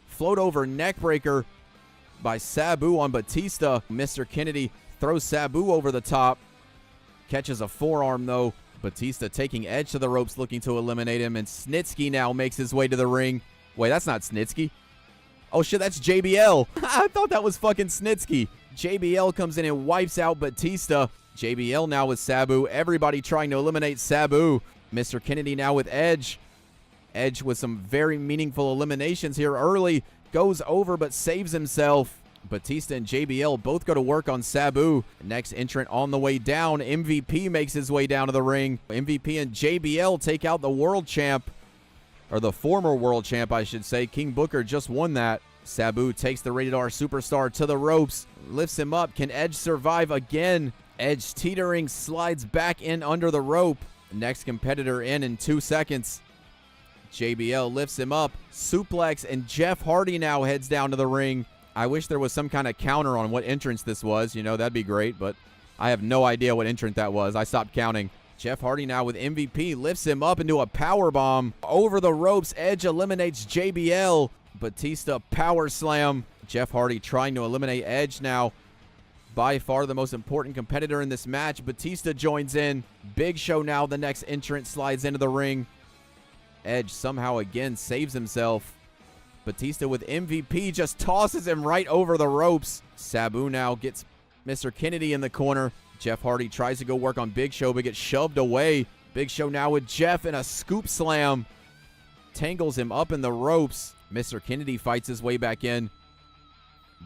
Float over neckbreaker by Sabu on Batista. Mr. Kennedy throws Sabu over the top. Catches a forearm though. Batista taking Edge to the ropes, looking to eliminate him. And Snitsky now makes his way to the ring. Wait, that's not Snitsky. Oh shit, that's JBL. I thought that was fucking Snitsky. JBL comes in and wipes out Batista. JBL now with Sabu. Everybody trying to eliminate Sabu. Mr. Kennedy now with Edge. Edge with some very meaningful eliminations here early. Goes over but saves himself. Batista and JBL both go to work on Sabu. Next entrant on the way down. MVP makes his way down to the ring. MVP and JBL take out the world champ. Or the former world champ, I should say. King Booker just won that. Sabu takes the Rated R Superstar to the ropes. Lifts him up. Can Edge survive again? Edge teetering, slides back in under the rope. Next competitor in 2 seconds. JBL lifts him up. Suplex, and Jeff Hardy now heads down to the ring. I wish there was some kind of counter on what entrance this was. You know, that'd be great, but I have no idea what entrant that was. I stopped counting. Jeff Hardy now with MVP lifts him up into a powerbomb. Over the ropes, Edge eliminates JBL. Batista power slam. Jeff Hardy trying to eliminate Edge now. By far the most important competitor in this match. Batista joins in. Big Show now, the next entrant, slides into the ring. Edge somehow again saves himself. Batista with MVP just tosses him right over the ropes. Sabu now gets Mr. Kennedy in the corner. Jeff Hardy tries to go work on Big Show but gets shoved away. Big Show now with Jeff in a scoop slam. Tangles him up in the ropes. Mr. Kennedy fights his way back in.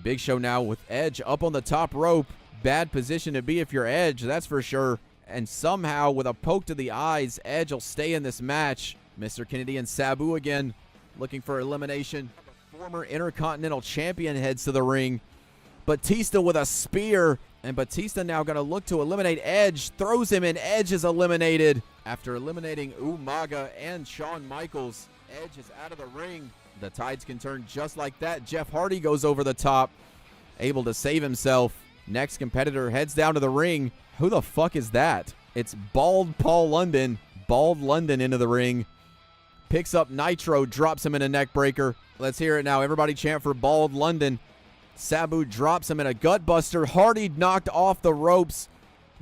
Big Show now with Edge up on the top rope. Bad position to be if you're Edge, that's for sure. And somehow with a poke to the eyes, Edge will stay in this match. Mr. Kennedy and Sabu again looking for elimination. The former Intercontinental Champion heads to the ring. Batista with a spear. And Batista now going to look to eliminate Edge. Throws him and Edge is eliminated. After eliminating Umaga and Shawn Michaels, Edge is out of the ring. The tides can turn just like that. Jeff Hardy goes over the top, able to save himself. Next competitor heads down to the ring. Who the fuck is that? It's Bald Paul London. Bald London into the ring. Picks up Nitro, drops him in a neck breaker. Let's hear it now. Everybody chant for Bald London. Sabu drops him in a gut buster. Hardy knocked off the ropes.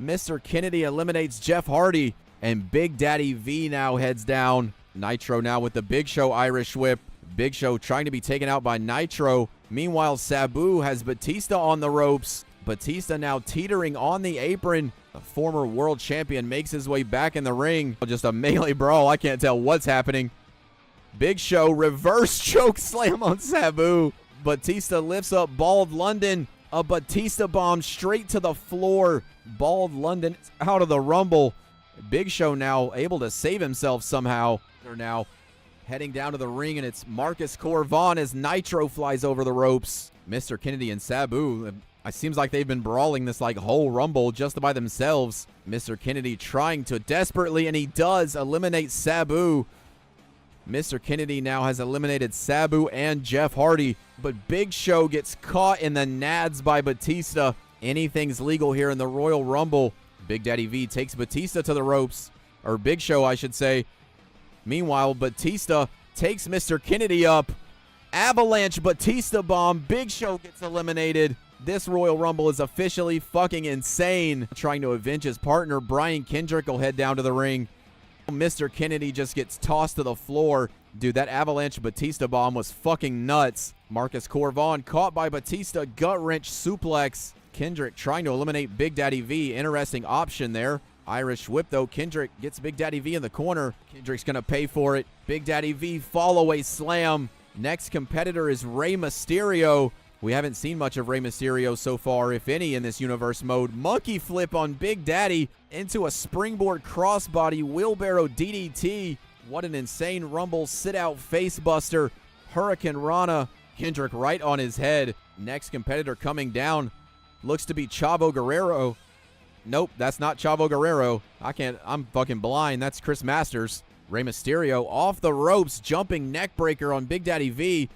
Mr. Kennedy eliminates Jeff Hardy. And Big Daddy V now heads down. Nitro now with the Big Show Irish whip. Big Show trying to be taken out by Nitro. Meanwhile, Sabu has Batista on the ropes. Batista now teetering on the apron. The former world champion makes his way back in the ring. Just a melee brawl. I can't tell what's happening. Big Show reverse choke slam on Sabu. Batista lifts up Bald London. A Batista bomb straight to the floor. Bald London out of the Rumble. Big Show now able to save himself somehow. They're now heading down to the ring, and it's Marcus Corvon as Nitro flies over the ropes. Mr. Kennedy and Sabu, it seems like they've been brawling this like whole Rumble just by themselves. Mr. Kennedy trying to desperately, and he does eliminate Sabu. Mr. Kennedy now has eliminated Sabu and Jeff Hardy, but Big Show gets caught in the nads by Batista. Anything's legal here in the Royal Rumble. Big Daddy V takes Batista to the ropes, or Big Show, I should say. Meanwhile, Batista takes Mr. Kennedy up. Avalanche Batista bomb. Big Show gets eliminated. This Royal Rumble is officially fucking insane. Trying to avenge his partner, Brian Kendrick will head down to the ring. Mr. Kennedy just gets tossed to the floor. Dude, that Avalanche Batista bomb was fucking nuts. Marcus Corvon caught by Batista, gut wrench suplex. Kendrick trying to eliminate Big Daddy V. Interesting option there. Irish whip though. Kendrick gets Big Daddy V in the corner. Kendrick's going to pay for it. Big Daddy V fall away slam. Next competitor is Rey Mysterio. We haven't seen much of Rey Mysterio so far, if any, in this universe mode. Monkey flip on Big Daddy into a springboard crossbody wheelbarrow DDT. What an insane Rumble sit-out facebuster. Hurricane Rana. Kendrick right on his head. Next competitor coming down looks to be Chavo Guerrero. Nope, that's not Chavo Guerrero. I'm fucking blind. That's Chris Masters. Rey Mysterio off the ropes, jumping neckbreaker on Big Daddy V.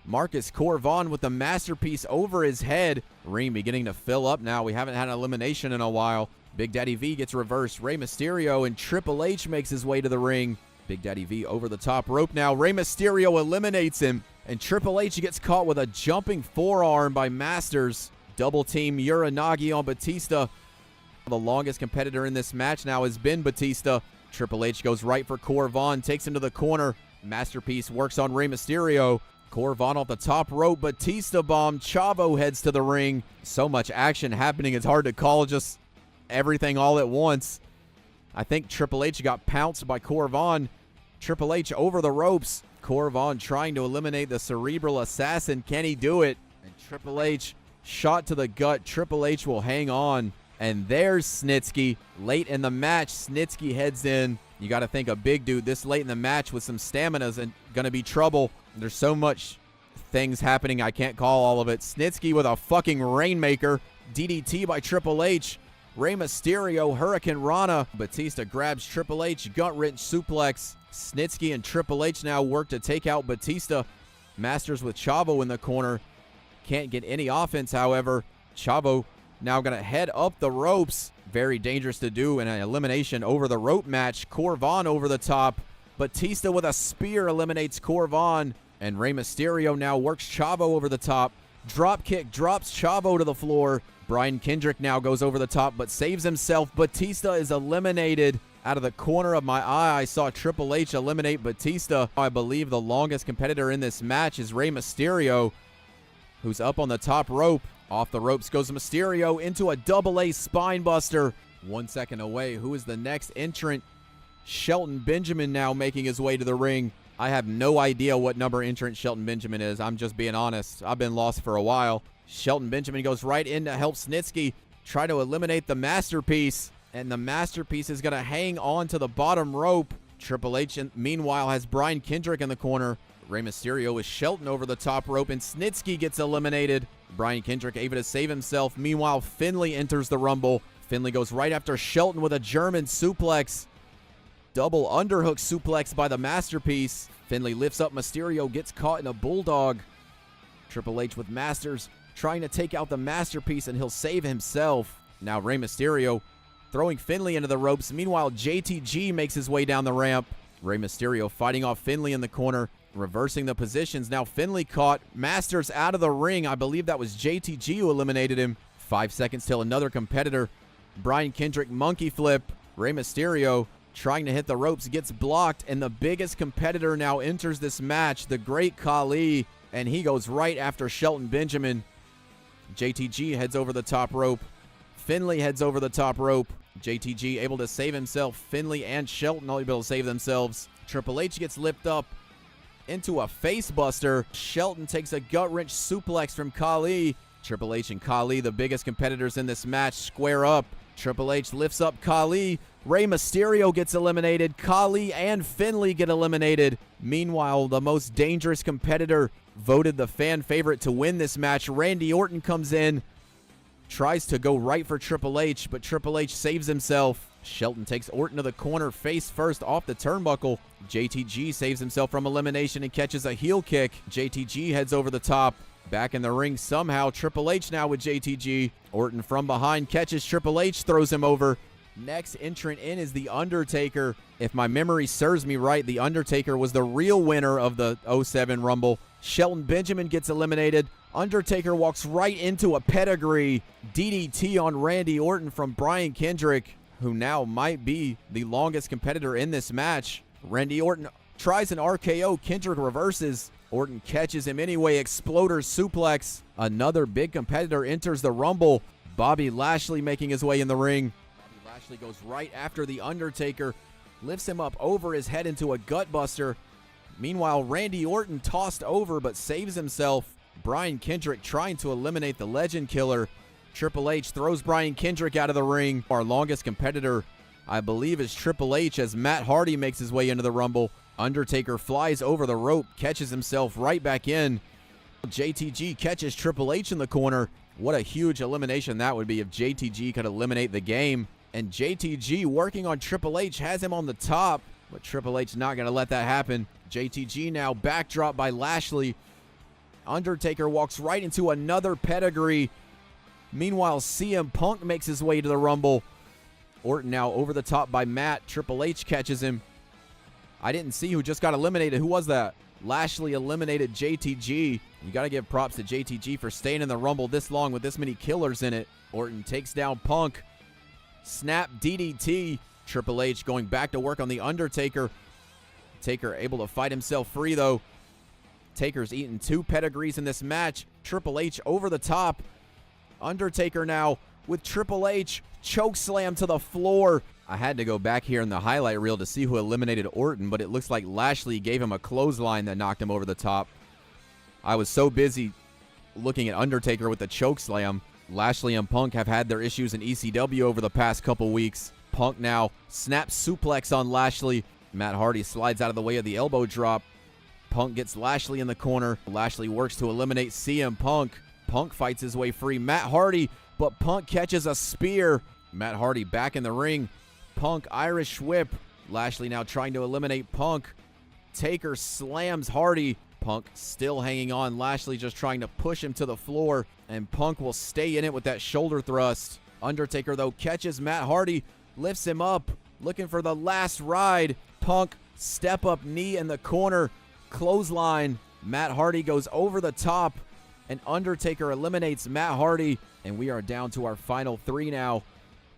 Marcus Corvon with the masterpiece over his head. Ring beginning to fill up now. We haven't had an elimination in a while. Big Daddy V gets reversed. Rey Mysterio and Triple H makes his way to the ring. Big Daddy V over the top rope now. Rey Mysterio eliminates him, and Triple H gets caught with a jumping forearm by Masters. Double team Uranagi on Batista. The longest competitor in this match now has been Batista. Triple H goes right for Corvon, takes him to the corner. Masterpiece works on Rey Mysterio. Corvon off the top rope, Batista bomb. Chavo heads to the ring. So much action happening, it's hard to call just everything all at once. I think Triple H got pounced by Corvon. Triple H over the ropes. Corvon trying to eliminate the cerebral assassin. Can he do it? And Triple H shot to the gut. Triple H will hang on. And there's Snitsky. Late in the match, Snitsky heads in. You got to think a big dude this late in the match with some stamina is going to be trouble. There's so much things happening, I can't call all of it. Snitsky with a fucking Rainmaker. DDT by Triple H. Rey Mysterio, Hurricane Rana. Batista grabs Triple H, gut wrench suplex. Snitsky and Triple H now work to take out Batista. Masters with Chavo in the corner. Can't get any offense, however. Chavo now going to head up the ropes. Very dangerous to do in an elimination over the rope match. Corvon over the top. Batista with a spear eliminates Corvon. And Rey Mysterio now works Chavo over the top. Drop kick drops Chavo to the floor. Brian Kendrick now goes over the top but saves himself. Batista is eliminated. Out of the corner of my eye, I saw Triple H eliminate Batista. I believe the longest competitor in this match is Rey Mysterio, who's up on the top rope. Off the ropes goes Mysterio into a double-A spine buster. 1 second away. Who is the next entrant? Shelton Benjamin now making his way to the ring. I have no idea what number entrant Shelton Benjamin is. I'm just being honest. I've been lost for a while. Shelton Benjamin goes right in to help Snitsky try to eliminate the Masterpiece. And the Masterpiece is going to hang on to the bottom rope. Triple H, meanwhile, has Brian Kendrick in the corner. Rey Mysterio with Shelton over the top rope, and Snitsky gets eliminated. Brian Kendrick able to save himself. Meanwhile, Finlay enters the Rumble. Finlay goes right after Shelton with a German suplex. Double underhook suplex by the Masterpiece. Finlay lifts up Mysterio, gets caught in a bulldog. Triple H with Masters trying to take out the Masterpiece, and he'll save himself. Now Rey Mysterio throwing Finlay into the ropes. Meanwhile, JTG makes his way down the ramp. Rey Mysterio fighting off Finlay in the corner, reversing the positions. Now Finlay caught. Masters out of the ring. I believe that was JTG who eliminated him. 5 seconds till another competitor. Brian Kendrick monkey flip. Rey Mysterio trying to hit the ropes, gets blocked, and the biggest competitor now enters this match, the Great Khali, and he goes right after Shelton Benjamin. JTG heads over the top rope. Finlay heads over the top rope. JTG able to save himself. Finlay and Shelton all able to save themselves. Triple H gets lifted up into a face buster. Shelton takes a gut wrench suplex from Khali. Triple H and Khali, the biggest competitors in this match, square up. Triple H lifts up Khali. Rey Mysterio gets eliminated. Khali and Finlay get eliminated. Meanwhile, the most dangerous competitor, voted the fan favorite to win this match, Randy Orton, comes in, tries to go right for Triple H, but Triple H saves himself. Shelton takes Orton to the corner, face first off the turnbuckle. JTG saves himself from elimination and catches a heel kick. JTG heads over the top. Back in the ring somehow. Triple H now with JTG. Orton from behind catches Triple H, throws him over. Next entrant in is The Undertaker. If my memory serves me right, The Undertaker was the real winner of the 07 Rumble. Shelton Benjamin gets eliminated. Undertaker walks right into a pedigree DDT on Randy Orton from Brian Kendrick, who now might be the longest competitor in this match. Randy Orton tries an RKO. Kendrick reverses. Orton catches him anyway. Exploder suplex. Another big competitor enters the Rumble. Bobby Lashley making his way in the ring. Bobby Lashley goes right after The Undertaker. Lifts him up over his head into a gutbuster. Meanwhile, Randy Orton tossed over but saves himself. Brian Kendrick trying to eliminate the Legend Killer. Triple H throws Brian Kendrick out of the ring. Our longest competitor, I believe, is Triple H as Matt Hardy makes his way into the Rumble. Undertaker flies over the rope, catches himself right back in. JTG catches Triple H in the corner. What a huge elimination that would be if JTG could eliminate the game. And JTG working on Triple H has him on the top, but Triple H not going to let that happen. JTG now backdrop by Lashley. Undertaker walks right into another pedigree. Meanwhile, CM Punk makes his way to the Rumble. Orton now over the top by Matt. Triple H catches him. I didn't see who just got eliminated. Who was that? Lashley eliminated JTG. You got to give props to JTG for staying in the Rumble this long with this many killers in it. Orton takes down Punk. Snap DDT. Triple H going back to work on The Undertaker. Taker able to fight himself free, though. Taker's eaten 2 pedigrees in this match. Triple H over the top. Undertaker now with Triple H. Choke slam to the floor. I had to go back here in the highlight reel to see who eliminated Orton, but it looks like Lashley gave him a clothesline that knocked him over the top. I was so busy looking at Undertaker with the choke slam. Lashley and Punk have had their issues in ECW over the past couple weeks. Punk now snaps suplex on Lashley. Matt Hardy slides out of the way of the elbow drop. Punk gets Lashley in the corner. Lashley works to eliminate CM Punk. Punk fights his way free. Matt Hardy, but Punk catches a spear. Matt Hardy back in the ring. Punk Irish whip. Lashley now trying to eliminate Punk. Taker slams Hardy. Punk still hanging on. Lashley just trying to push him to the floor, and Punk will stay in it with that shoulder thrust. Undertaker, though, catches Matt Hardy, lifts him up, looking for the last ride. Punk step up knee in the corner. Clothesline. Matt Hardy goes over the top, and Undertaker eliminates Matt Hardy, and we are down to our final 3 now.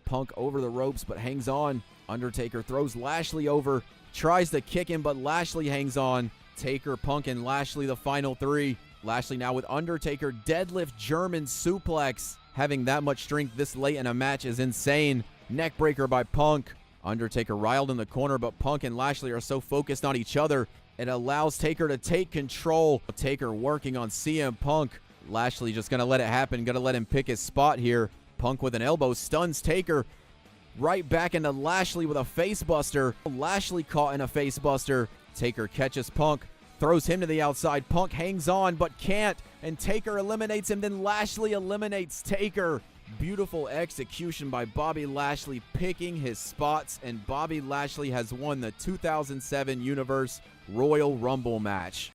Punk over the ropes but hangs on. Undertaker throws Lashley over, tries to kick him, but Lashley hangs on. Taker, Punk, and Lashley the final 3. Lashley now with Undertaker. Deadlift German suplex. Having that much strength this late in a match is insane. Neckbreaker by Punk. Undertaker riled in the corner, but Punk and Lashley are so focused on each other, it allows Taker to take control. Taker working on CM Punk. Lashley just going to let it happen. Going to let him pick his spot here. Punk with an elbow stuns Taker. Right back into Lashley with a facebuster. Lashley caught in a facebuster. Taker catches Punk. Throws him to the outside. Punk hangs on but can't. And Taker eliminates him. Then Lashley eliminates Taker. Beautiful execution by Bobby Lashley, picking his spots, and Bobby Lashley has won the 2007 Universe Royal Rumble match.